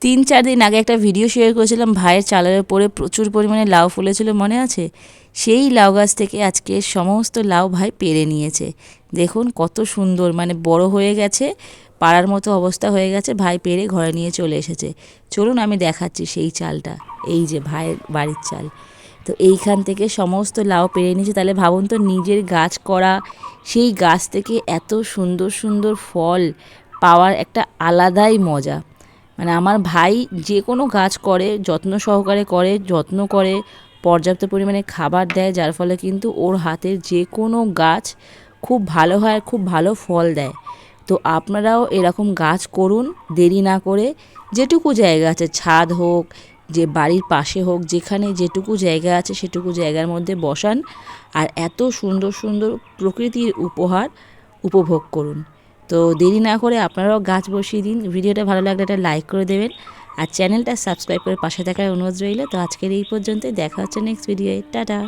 3-4 দিন আগে একটা ভিডিও শেয়ার করেছিলাম, ভাইয়ের চালের উপরে প্রচুর পরিমাণে লাউ ফলেছিল, মনে আছে? সেই লাউ গাছ থেকে আজকে সমস্ত লাউ ভাই পেড়ে নিয়েছে। দেখুন কত সুন্দর, মানে বড় হয়ে গেছে, পাড়ার মতো অবস্থা হয়ে গেছে। ভাই পেড়ে ঘরে নিয়ে চলে এসেছে। চলুন আমি দেখাচ্ছি সেই চালটা। এই যে ভাইয়ের বাড়ির চাল। তো এইখান থেকে সমস্ত লাউ পেড়ে নিয়েছে। তাহলে ভাবুন তো, নিজের গাছ করা সেই গাছ থেকে এত সুন্দর সুন্দর ফল পাওয়ার একটা আলাদাই মজা। মানে আমার ভাই যে কোনো গাছ করে, যত্ন সহকারে করে, যত্ন করে, পর্যাপ্ত পরিমাণে খাবার দেয়, যার ফলে কিন্তু ওর হাতের যে কোনো গাছ খুব ভালো হয়, খুব ভালো ফল দেয়। তো আপনারাও এরকম গাছ করুন দেরি না করে। যেটুকু জায়গা আছে, ছাদ হোক, যে বাড়ির পাশে হোক, যেখানে যেটুকু জায়গা আছে সেটুকু জায়গার মধ্যে বসান আর এত সুন্দর সুন্দর প্রকৃতির উপহার উপভোগ করুন। তো দেরি না করে আপনারাও গাছ বসিয়ে দিন। ভিডিওটা ভালো লাগলে একটা লাইক করে দেবেন আর চ্যানেলটা সাবস্ক্রাইব করে পাশে থাকার অনুরোধ রইল। তো আজকের এই পর্যন্তই, দেখা হচ্ছে নেক্সট ভিডিওয়ে। টাটা।